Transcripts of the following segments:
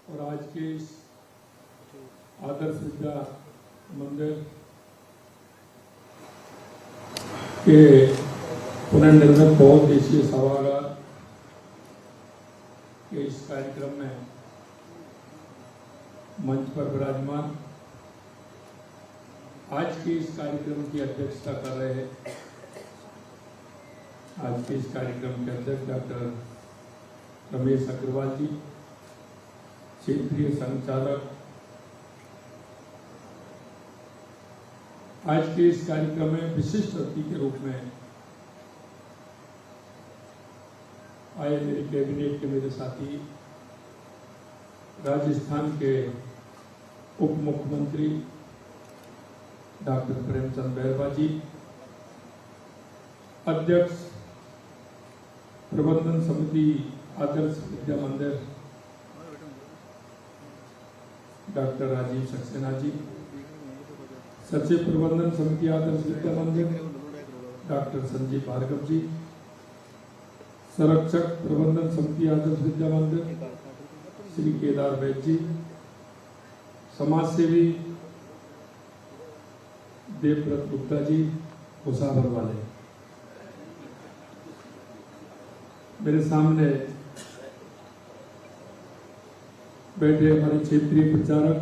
और आज के इस आदर्श विद्या मंदिर के पुनर्निर्मित बहुउद्देशीय सभागार के इस कार्यक्रम में मंच पर विराजमान आज के इस कार्यक्रम की अध्यक्षता कर रहे हैं आज के इस कार्यक्रम के अध्यक्ष डॉक्टर रमेश अग्रवाल जी, क्षेत्रीय संचालक। आज के इस कार्यक्रम में विशिष्ट अतिथि के रूप में आए मेरे कैबिनेट के मेरे साथी, राजस्थान के उप मुख्यमंत्री डॉक्टर प्रेमचंद बैरवा जी, अध्यक्ष प्रबंधन समिति आदर्श विद्या मंदिर डॉक्टर राजीव सक्सेना जी, सचिव प्रबंधन समिति आदर्श विद्या मंदिर डॉक्टर संजीव भार्गव जी, संरक्षक प्रबंधन समिति आदर्श विद्या मंदिर श्री केदार वैद्य जी, समाज सेवी देवव्रत गुप्ता जी, मुसाफर वाले। मेरे सामने बैठे हमारे क्षेत्रीय प्रचारक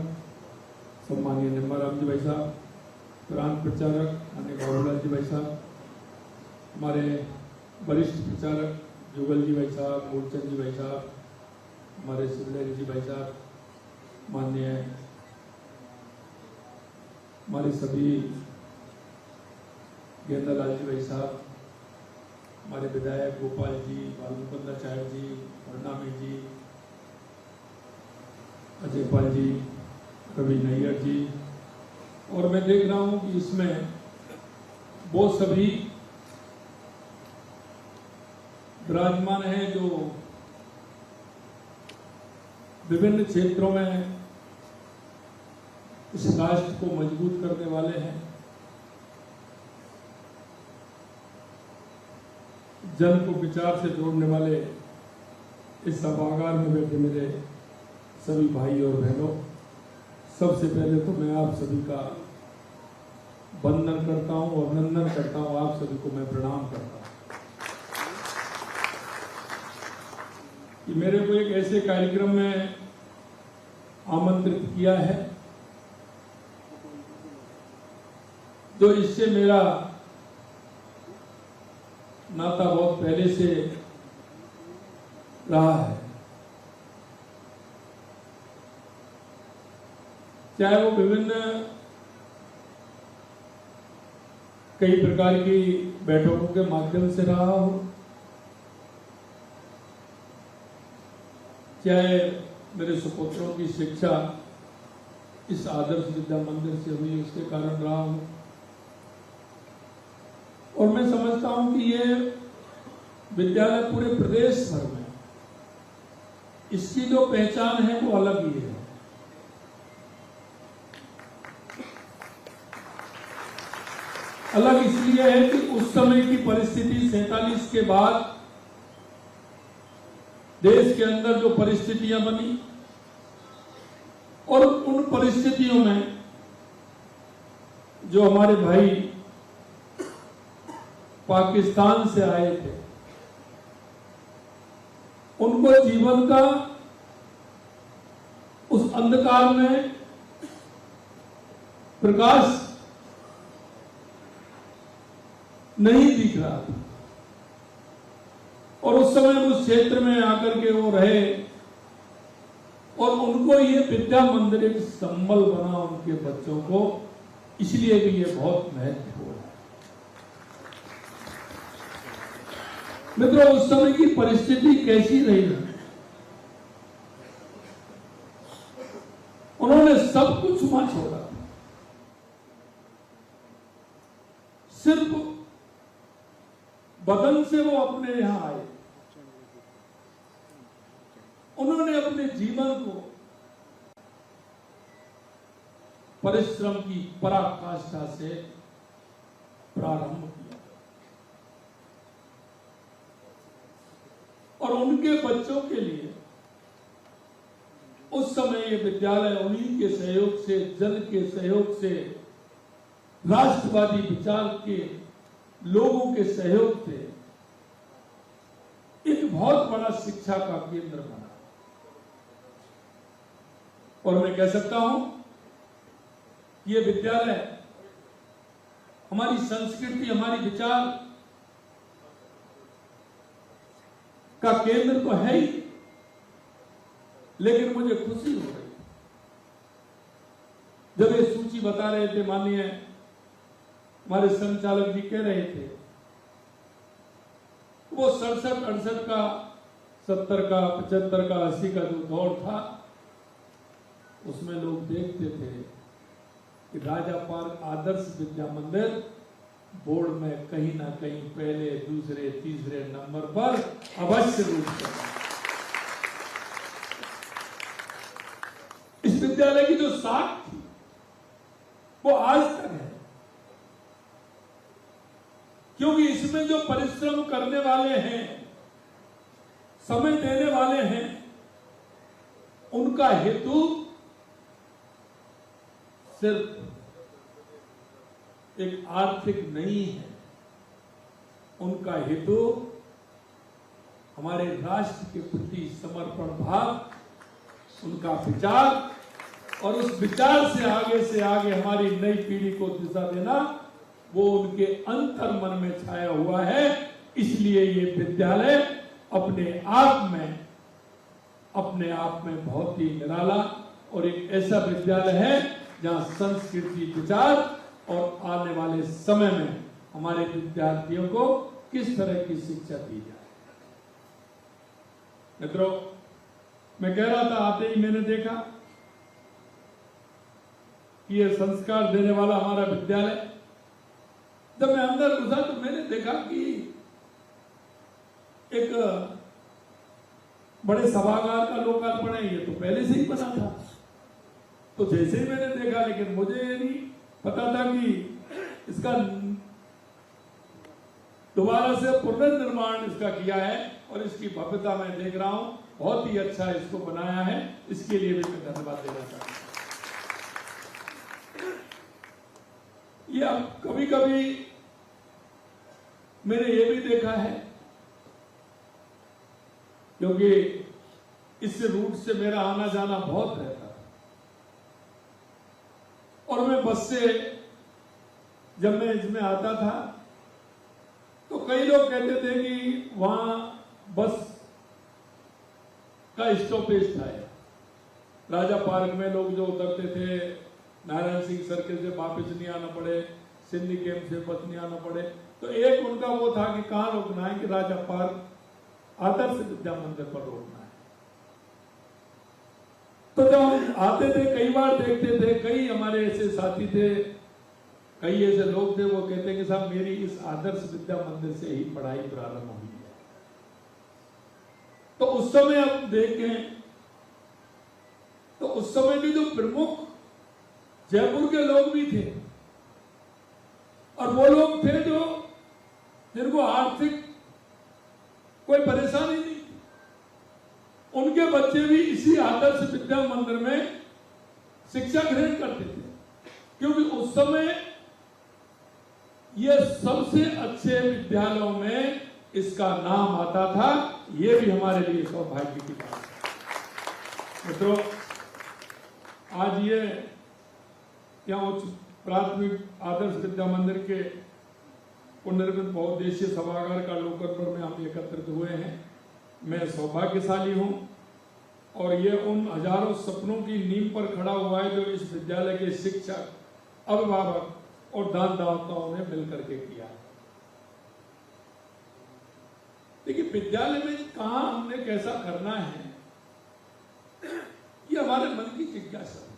सम्मानीय निम्बाराम जी भाई साहब, प्रांत प्रचारक माननीय बाबूलाल जी भाई साहब, हमारे वरिष्ठ प्रचारक जुगल जी भाई साहब, मूलचंद जी भाई साहब, हमारे शिवलहरी जी भाई साहब, माननीय हमारे सभी गेंदालाल जी भाई साहब, हमारे विधायक गोपाल जी, बालमुकुंदाचार्य जी, प्रणामी जी, अजय पाल जी, रवि नैयर जी, और मैं देख रहा हूं कि इसमें वो सभी विराजमान हैं जो विभिन्न क्षेत्रों में इस राष्ट्र को मजबूत करने वाले हैं, जन को विचार से जोड़ने वाले इस सभागार में बैठे मेरे सभी भाई और बहनों, सबसे पहले तो मैं आप सभी का वंदन करता हूं, अभिनंदन करता हूं, आप सभी को मैं प्रणाम करता हूं कि मेरे को एक ऐसे कार्यक्रम में आमंत्रित किया है जो इससे मेरा नाता बहुत पहले से रहा है, चाहे वो विभिन्न कई प्रकार की बैठकों के माध्यम से रहा हो, चाहे मेरे सुपुत्रों की शिक्षा इस आदर्श विद्या मंदिर से हुई उसके कारण रहा हो, और मैं समझता हूं कि ये विद्यालय पूरे प्रदेश भर में इसकी जो पहचान है वो अलग ही है। अलग इसलिए है कि उस समय की परिस्थिति 47 के बाद देश के अंदर जो परिस्थितियां बनी और उन परिस्थितियों में जो हमारे भाई पाकिस्तान से आए थे, उनको जीवन का उस अंधकार में प्रकाश नहीं दिख रहा था, और उस समय उस क्षेत्र में आकर के वो रहे और उनको ये विद्या मंदिर एक संबल बना उनके बच्चों को, इसलिए भी ये बहुत महत्वपूर्ण है। मित्रों, उस समय की परिस्थिति कैसी रही है? उन्होंने सब कुछ वहां छोड़ा, सिर्फ बदन से वो अपने यहां आए। उन्होंने अपने जीवन को परिश्रम की पराकाष्ठा से प्रारंभ किया और उनके बच्चों के लिए उस समय ये विद्यालय उन्हीं के सहयोग से, जन के सहयोग से, राष्ट्रवादी विचार के लोगों के सहयोग से एक बहुत बड़ा शिक्षा का केंद्र बना। और मैं कह सकता हूं ये विद्यालय हमारी संस्कृति, हमारी विचार का केंद्र तो है ही, लेकिन मुझे खुशी हो रही जब ये सूची बता रहे थे, माननीय हमारे संचालक जी कह रहे थे, वो 67, 68 का, 70 का, 75 का, 80 का जो दौर था, उसमें लोग देखते थे कि राजा पार्क आदर्श विद्या मंदिर बोर्ड में कहीं ना कहीं पहले, दूसरे, तीसरे नंबर पर अवश्य रूप से। इस विद्यालय की जो साख थी वो आज तक है, क्योंकि इसमें जो परिश्रम करने वाले हैं, समय देने वाले हैं, उनका हेतु सिर्फ एक आर्थिक नहीं है, उनका हेतु हमारे राष्ट्र के प्रति समर्पण भाव, उनका विचार, और उस विचार से आगे हमारी नई पीढ़ी को दिशा देना, वो उनके अंतर मन में छाया हुआ है। इसलिए ये विद्यालय अपने आप में बहुत ही निराला और एक ऐसा विद्यालय है जहां संस्कृति, विचार और आने वाले समय में हमारे विद्यार्थियों को किस तरह की शिक्षा दी जाए। मित्रों, मैं कह रहा था, आते ही मैंने देखा कि यह संस्कार देने वाला हमारा विद्यालय, जब मैं अंदर घुसा तो मैंने देखा कि एक बड़े सभागार का लोकार्पण है। ये तो पहले से ही बना था, तो जैसे ही मैंने देखा, लेकिन मुझे ये नहीं पता था कि इसका दोबारा से पुनर्निर्माण इसका किया है, और इसकी भव्यता मैं देख रहा हूं, बहुत ही अच्छा इसको बनाया है। इसके लिए भी मैं धन्यवाद देना चाहता हूं। ये अब कभी कभी मैंने ये भी देखा है, क्योंकि इस रूट से मेरा आना जाना बहुत रहता है, और मैं बस से जब मैं इसमें आता था तो कई लोग कहते थे कि वहां बस का स्टॉपेज था। राजा पार्क में लोग जो उतरते थे, नारायण सिंह सर्किल से वापस नहीं आना पड़े, सिंधी कैंप से बस नहीं आना पड़े, तो एक उनका वो था कि कहां रोकना है, कि राजा पार्क आदर्श विद्या मंदिर पर रोकना है। तो जब हम आते थे, कई बार देखते थे, कई हमारे ऐसे साथी थे, कई ऐसे लोग थे, वो कहते कि साहब मेरी इस आदर्श विद्या मंदिर से ही पढ़ाई प्रारंभ हुई है। तो उस समय आप देखें तो उस समय भी जो प्रमुख जयपुर के लोग भी थे, और वो लोग थे जो जिनको आर्थिक कोई परेशानी नहीं, उनके बच्चे भी इसी आदर्श विद्या मंदिर में शिक्षा ग्रहण करते थे, क्योंकि उस समय ये सबसे अच्छे विद्यालयों में इसका नाम आता था। ये भी हमारे लिए सौभाग्य की बात है। मित्रों, आज ये यहाँ उच्च प्राथमिक आदर्श विद्या मंदिर के पुनर्निर्मित बहुउद्देशीय सभागार का लोकार्पण में हम एकत्रित हुए हैं। मैं सौभाग्यशाली हूँ, और ये उन हजारों सपनों की नींव पर खड़ा हुआ है जो इस विद्यालय के शिक्षक, अभिभावक और दानदाताओं ने मिलकर के किया। देखिए, विद्यालय में कहां हमने कैसा करना है, ये हमारे मन की जिज्ञासा है।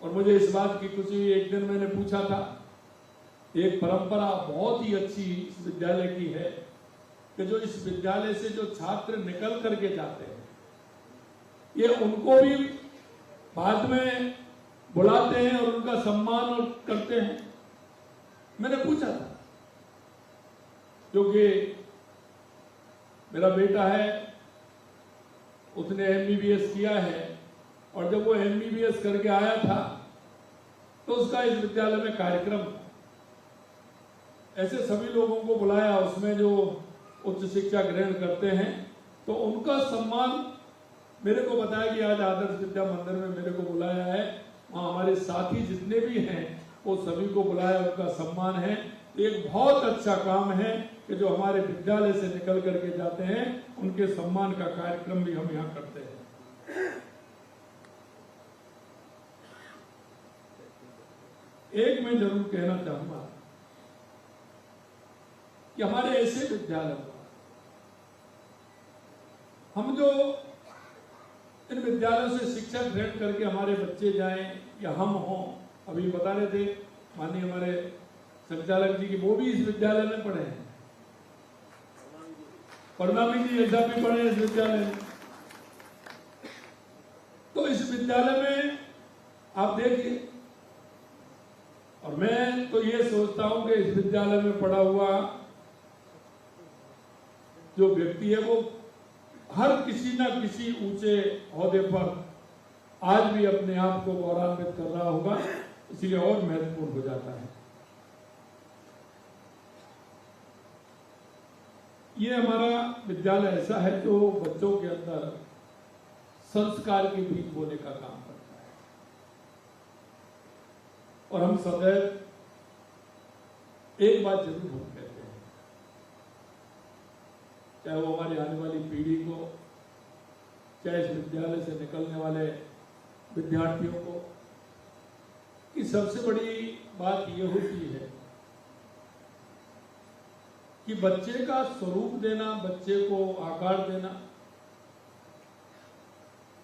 और मुझे इस बात की खुशी हुई, एक दिन मैंने पूछा था, एक परंपरा बहुत ही अच्छी इस विद्यालय की है कि जो इस विद्यालय से जो छात्र निकल करके जाते हैं, ये उनको भी बाद में बुलाते हैं और उनका सम्मान और करते हैं। मैंने पूछा था, क्योंकि मेरा बेटा है, उसने MBBS किया है, और जब वो MBBS करके आया था तो उसका इस विद्यालय में कार्यक्रम था। ऐसे सभी लोगों को बुलाया उसमें जो उच्च शिक्षा ग्रहण करते हैं, तो उनका सम्मान मेरे को बताया कि आज आदर्श विद्या मंदिर में मेरे को बुलाया है। वहाँ हमारे साथी जितने भी हैं वो सभी को बुलाया, उनका सम्मान है। एक बहुत अच्छा काम है कि जो हमारे विद्यालय से निकल करके जाते हैं उनके सम्मान का कार्यक्रम भी हम यहाँ करते हैं। एक मैं जरूर कहना चाहूंगा कि हमारे ऐसे विद्यालय, हम जो इन विद्यालयों से शिक्षा ग्रहण करके हमारे बच्चे जाएं या हम हों, अभी बता रहे थे माननीय हमारे संचालक जी की, वो भी इस विद्यालय में पढ़े हैं, परनामी जी ऐसा भी पढ़े इस विद्यालय में। तो इस विद्यालय में आप देखिए, और मैं तो ये सोचता हूं कि इस विद्यालय में पढ़ा हुआ जो व्यक्ति है वो हर किसी ना किसी ऊंचे ओहदे पर आज भी अपने आप को गौरवान्वित कर रहा होगा, इसलिए और महत्वपूर्ण हो जाता है। ये हमारा विद्यालय ऐसा है जो बच्चों के अंदर संस्कार के बीज बोने का काम करता है, और हम सदैव एक बात जरूर हम कहते हैं, चाहे वो हमारी आने वाली पीढ़ी को, चाहे इस विद्यालय से निकलने वाले विद्यार्थियों को, कि सबसे बड़ी बात ये होती है कि बच्चे का स्वरूप देना, बच्चे को आकार देना,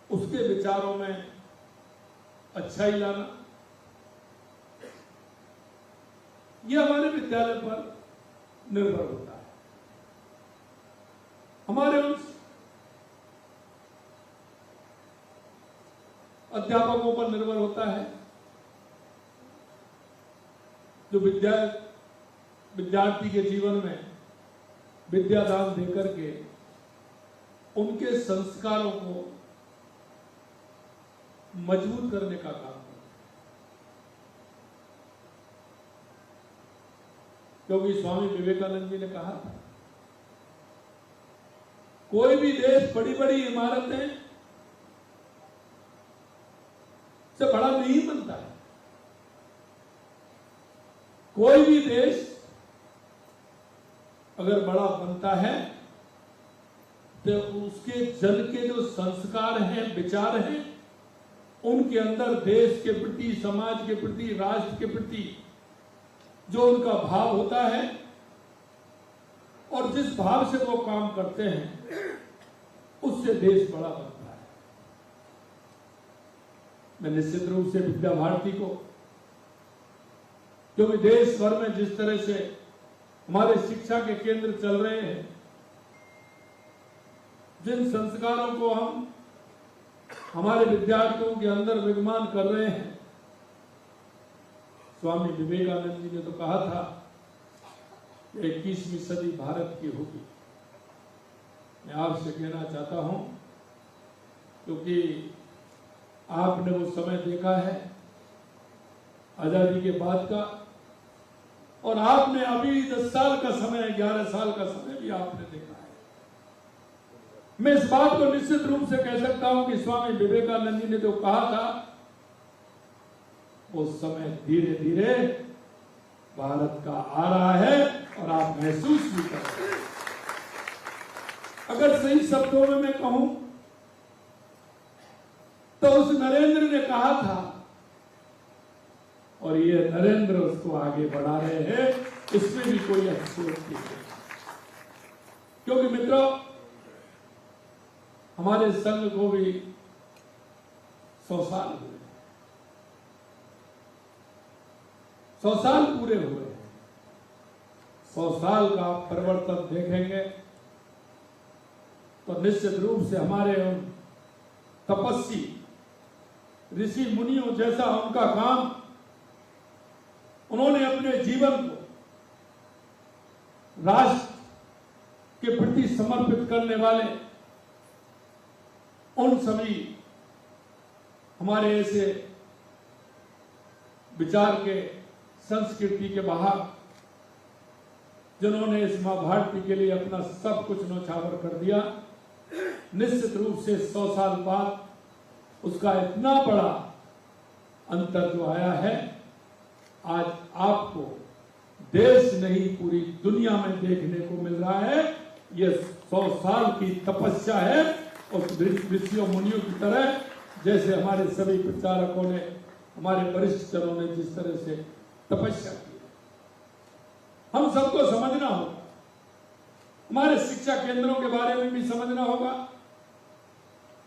उसके विचारों में अच्छाई लाना, यह हमारे विद्यालय पर निर्भर होता है। हमारे उन अध्यापकों पर निर्भर होता है जो विद्यार्थी के जीवन में विद्यादान देकर के उनके संस्कारों को मजबूत करने का काम करते हैं। क्योंकि स्वामी विवेकानंद जी ने कहा था, कोई भी देश बड़ी बड़ी इमारतें से बड़ा नहीं बनता है। कोई भी देश अगर बड़ा बनता है तो उसके जन के जो संस्कार हैं, विचार हैं, उनके अंदर देश के प्रति, समाज के प्रति, राष्ट्र के प्रति जो उनका भाव होता है और जिस भाव से वो काम करते हैं, उससे देश बड़ा बनता है। मैं निश्चित रूप से विद्या भारती को, क्योंकि देश भर में जिस तरह से हमारे शिक्षा के केंद्र चल रहे हैं, जिन संस्कारों को हम हमारे विद्यार्थियों के अंदर विद्यमान कर रहे हैं, स्वामी विवेकानंद जी ने तो कहा था 21वीं सदी भारत की होगी। मैं आपसे कहना चाहता हूं, क्योंकि आपने वो समय देखा है आजादी के बाद का, और आपने अभी 10 साल का समय, 11 साल का समय भी आपने देखा है। मैं इस बात को निश्चित रूप से कह सकता हूं कि स्वामी विवेकानंद जी ने जो कहा था, वो समय धीरे धीरे भारत का आ रहा है और आप महसूस भी कर रहे हैं। अगर सही शब्दों में मैं कहूं तो उस नरेंद्र ने कहा था, और ये नरेंद्र उसको आगे बढ़ा रहे हैं, इसमें भी कोई अफसोस नहीं है। क्योंकि मित्रों, हमारे संघ को भी 100 साल हुए, 100 साल पूरे हुए हैं। 100 साल का परिवर्तन देखेंगे तो निश्चित रूप से हमारे उन तपस्वी ऋषि मुनियों जैसा उनका काम, उन्होंने अपने जीवन को राष्ट्र के प्रति समर्पित करने वाले उन सभी हमारे ऐसे विचार के संस्कृति के बाहर जिन्होंने इस मां भारती के लिए अपना सब कुछ न्यौछावर कर दिया, निश्चित रूप से 100 साल बाद उसका इतना बड़ा अंतर जो आया है, आज आपको देश नहीं पूरी दुनिया में देखने को मिल रहा है। ये 100 साल की तपस्या है उस ऋषियों मुनियों की तरह, जैसे हमारे सभी प्रचारकों ने, हमारे वरिष्ठ जनों ने जिस तरह से तपस्या की। हम सबको समझना होगा, हमारे शिक्षा केंद्रों के बारे में भी समझना होगा,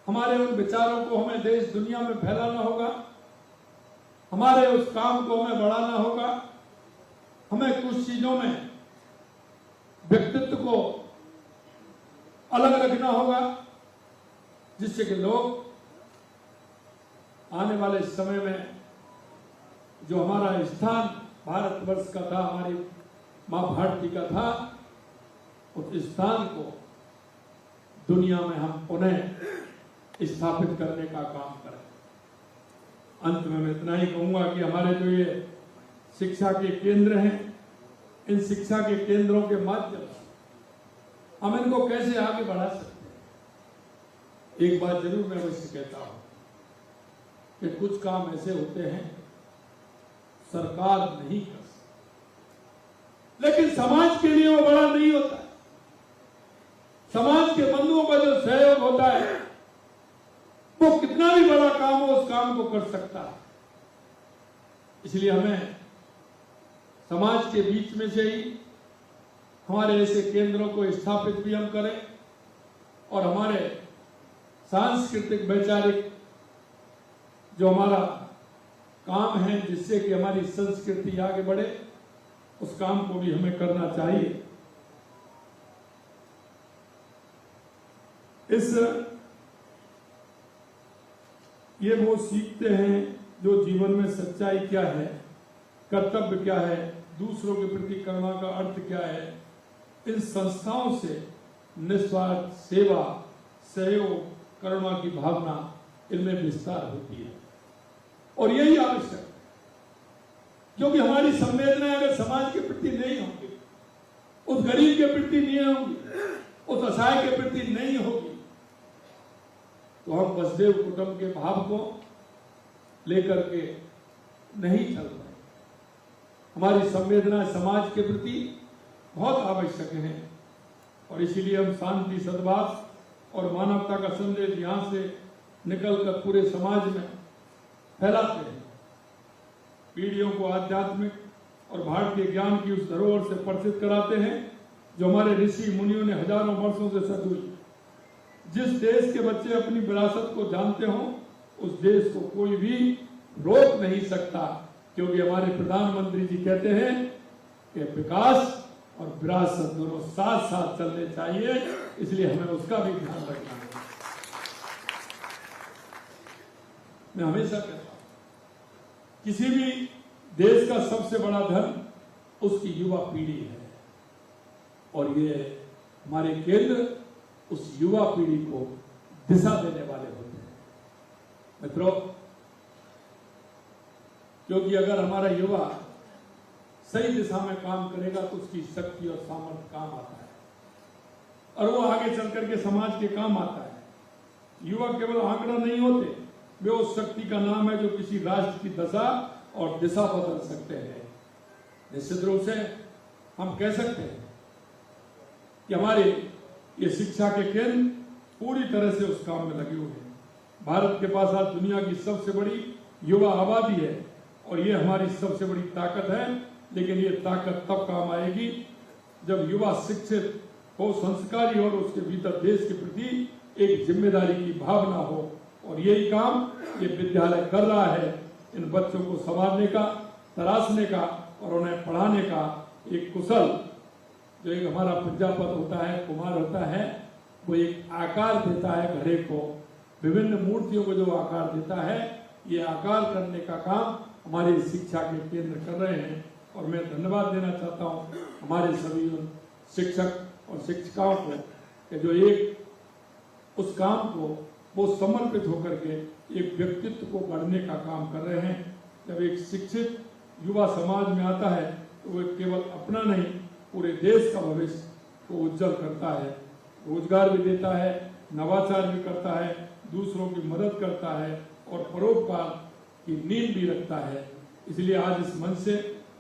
हमारे उन विचारों को हमें देश दुनिया में फैलाना होगा, हमारे उस काम को हमें बढ़ाना होगा, हमें कुछ चीजों में व्यक्तित्व को अलग रखना होगा, जिससे कि लोग आने वाले समय में जो हमारा स्थान भारतवर्ष का था, हमारी मां भारती का था, उस स्थान को दुनिया में हम पुनः स्थापित करने का काम करें। अंत में मैं इतना ही कहूंगा कि हमारे जो ये शिक्षा के केंद्र हैं, इन शिक्षा के केंद्रों के माध्यम से हम इनको कैसे आगे बढ़ा सकते हैं। एक बात जरूर मैं अवश्य कहता हूं कि कुछ काम ऐसे होते हैं सरकार नहीं कर सकती, लेकिन समाज के लिए वो बड़ा नहीं होता है। समाज के बंधुओं का जो सहयोग होता है, वो कितना भी बड़ा काम हो उस काम को कर सकता है। इसलिए हमें समाज के बीच में से ही हमारे ऐसे केंद्रों को स्थापित भी हम करें और हमारे सांस्कृतिक वैचारिक जो हमारा काम है, जिससे कि हमारी संस्कृति आगे बढ़े, उस काम को भी हमें करना चाहिए। ये वो सीखते हैं जो जीवन में सच्चाई क्या है, कर्तव्य क्या है, दूसरों के प्रति करुणा का अर्थ क्या है। इन संस्थाओं से निस्वार्थ सेवा, सहयोग, करुणा की भावना इनमें विस्तार होती है और यही आवश्यक है, क्योंकि हमारी संवेदनाएं अगर समाज के प्रति नहीं होंगी, उस गरीब के प्रति नहीं होंगी, उस असहाय के प्रति नहीं होगी, तो हम वसुधैव कुटुंब के भाव को लेकर के नहीं चल रहे। हमारी संवेदना समाज के प्रति बहुत आवश्यक है और इसीलिए हम शांति, सद्भाव और मानवता का संदेश यहां से निकलकर पूरे समाज में फैलाते हैं। पीढ़ियों को आध्यात्मिक और भारतीय ज्ञान की उस धरोहर से परिचित कराते हैं जो हमारे ऋषि मुनियों ने हजारों वर्षों से सद हुई। जिस देश के बच्चे अपनी विरासत को जानते हों, उस देश को कोई भी रोक नहीं सकता, क्योंकि हमारे प्रधानमंत्री जी कहते हैं कि विकास और विरासत दोनों साथ साथ चलने चाहिए, इसलिए हमें उसका भी ध्यान रखना है। मैं हमेशा कहता हूं, किसी भी देश का सबसे बड़ा धन उसकी युवा पीढ़ी है और ये हमारे केंद्र उस युवा पीढ़ी को दिशा देने वाले होते हैं। मित्रों, क्योंकि अगर हमारा युवा सही दिशा में काम करेगा तो उसकी शक्ति और सामर्थ्य काम आता है और वो आगे चल करके समाज के काम आता है। युवा केवल आंकड़ा नहीं होते, वे उस शक्ति का नाम है जो किसी राष्ट्र की दशा और दिशा बदल सकते हैं। निश्चित रूप से हम कह सकते हैं कि हमारे ये शिक्षा के केंद्र पूरी तरह से उस काम में लगे हुए हैं। भारत के पास आज दुनिया की सबसे बड़ी युवा आबादी है और ये हमारी सबसे बड़ी ताकत है, लेकिन ये ताकत तब काम आएगी जब युवा शिक्षित हो, संस्कारी हो और उसके भीतर देश के प्रति एक जिम्मेदारी की भावना हो। और यही काम ये विद्यालय कर रहा है, इन बच्चों को संवारने का, तराशने का और उन्हें पढ़ाने का एक कुशल जो एक हमारा प्रजापति होता है, कुमार होता है, वो एक आकार देता है घड़े को, विभिन्न मूर्तियों को जो आकार देता है, ये आकार करने का काम हमारे शिक्षा के केंद्र कर रहे हैं। और मैं धन्यवाद देना चाहता हूँ हमारे सभी शिक्षक और शिक्षिकाओं को कि जो एक उस काम को वो समर्पित होकर के एक व्यक्तित्व को गढ़ने का काम कर रहे हैं। जब एक शिक्षित युवा समाज में आता है तो वो केवल अपना नहीं पूरे देश का भविष्य को उज्जवल करता है, रोजगार भी देता है, नवाचार भी करता है, दूसरों की मदद करता है और परोपकार की नींव भी रखता है। इसलिए आज इस मंच से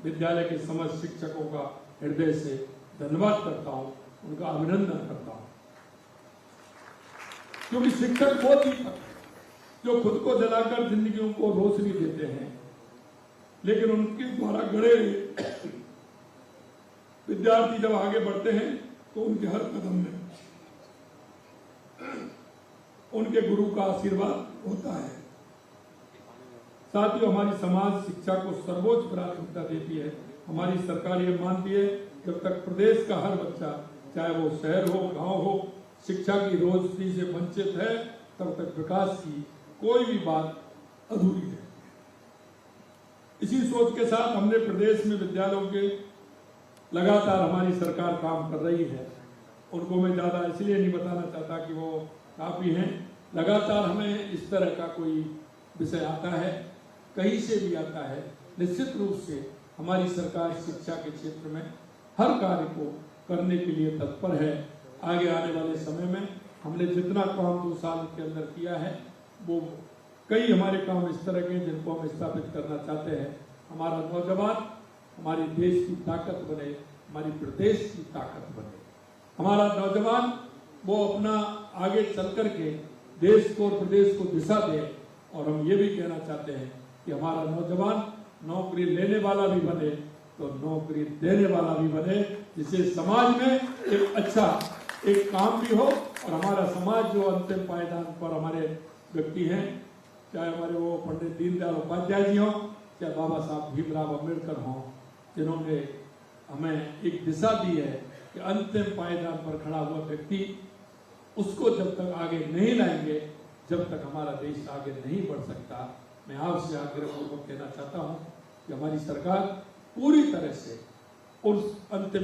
विद्यालय के समस्त शिक्षकों का हृदय से धन्यवाद करता हूँ, उनका अभिनंदन करता हूँ। क्योंकि शिक्षक वो दीपक जो खुद को जलाकर जिंदगियों को रोशनी देते हैं, लेकिन उनके द्वारा गढ़े विद्यार्थी जब आगे बढ़ते हैं तो उनके हर कदम में उनके गुरु का आशीर्वाद होता है। साथियों, हमारी समाज शिक्षा को सर्वोच्च प्राथमिकता देती है। हमारी सरकार ये मानती है जब तक प्रदेश का हर बच्चा, चाहे वो शहर हो गांव हो, शिक्षा की रोशनी से वंचित है, तब तक विकास की कोई भी बात अधूरी है। इसी सोच के साथ हमने प्रदेश में विद्यालयों के लगातार हमारी सरकार काम कर रही है। उनको मैं ज्यादा इसलिए नहीं बताना चाहता कि वो काफी हैं। लगातार हमें इस तरह का कोई विषय आता है, कहीं से भी आता है, निश्चित रूप से हमारी सरकार शिक्षा के क्षेत्र में हर कार्य को करने के लिए तत्पर है। आगे आने वाले समय में हमने जितना काम 2 साल के अंदर किया है, वो कई हमारे काम इस तरह के जिनको हम स्थापित करना चाहते हैं। हमारा नौजवान हमारे देश की ताकत बने, हमारी प्रदेश की ताकत बने। हमारा नौजवान वो अपना आगे चल करके देश को और प्रदेश को दिशा दे। और हम ये भी कहना चाहते हैं कि हमारा नौजवान नौकरी लेने वाला भी बने तो नौकरी देने वाला भी बने, जिससे समाज में एक अच्छा एक काम भी हो और हमारा समाज जो अंतिम पायदान पर हमारे व्यक्ति हैं, चाहे हमारे वो पंडित दीनदयाल उपाध्याय जी हों, चाहे बाबा साहब भीमराव अम्बेडकर हों, जिन्होंने हमें एक दिशा दी है कि अंतिम पायदान पर खड़ा हुआ व्यक्ति, उसको जब तक आगे नहीं लाएंगे, जब तक हमारा देश आगे नहीं बढ़ सकता। मैं आपसे आग्रहपूर्वक कहना चाहता हूं कि हमारी सरकार पूरी तरह से उस अंतिम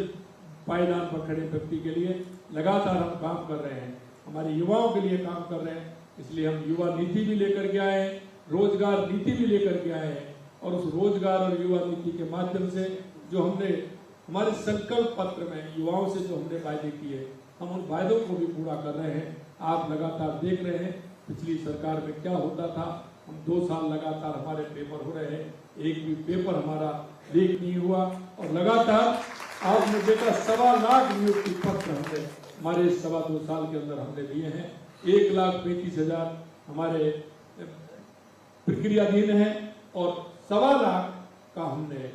पायदान पर खड़े व्यक्ति के लिए लगातार हम काम कर रहे हैं, हमारे युवाओं के लिए काम कर रहे हैं। इसलिए हम युवा नीति भी लेकर के आए हैं, रोजगार नीति भी लेकर के आए हैं, और उस रोजगार और युवा नीति के माध्यम से जो हमने हमारे संकल्प पत्र में युवाओं से जो हमने वायदे किए, हम उन वायदों को भी पूरा कर रहे हैं। आप लगातार देख रहे हैं पिछली सरकार में क्या होता था। हम 2 साल लगातार हमारे पेपर हो रहे हैं, एक भी पेपर हमारा लीक नहीं हुआ। और लगातार आपने देखा 1.25 लाख नियुक्ति पत्र हमने हमारे 2.25 साल के अंदर हमने दिए हैं। 1,35,000 हमारे प्रक्रियाधीन है और 1.25 लाख का हमने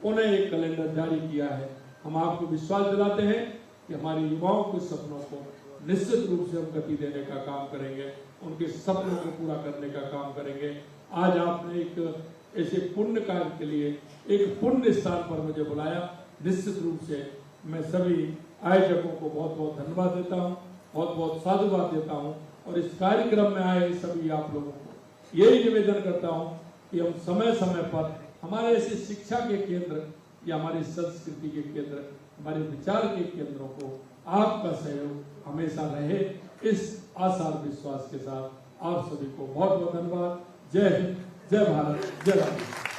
उन्हें एक कैलेंडर जारी किया है। हम आपको विश्वास दिलाते हैं कि हमारे युवाओं के सपनों को निश्चित रूप से हम गति देने का काम करेंगे, उनके सपनों को पूरा करने का काम करेंगे। आज आपने एक ऐसे पुण्य कार्य के लिए एक पुण्य स्थान पर मुझे बुलाया। निश्चित रूप से मैं सभी आयोजकों को बहुत बहुत धन्यवाद देता हूँ, बहुत बहुत साधुवाद देता हूँ। और इस कार्यक्रम में आए सभी आप लोगों को यही निवेदन करता हूँ कि हम समय समय पर हमारे ऐसे शिक्षा के केंद्र या हमारी संस्कृति के केंद्र, हमारे विचार के केंद्रों को आपका सहयोग हमेशा रहे। इस आशा और विश्वास के साथ आप सभी को बहुत बहुत धन्यवाद। जय हिंद, जय भारत, जय भारत।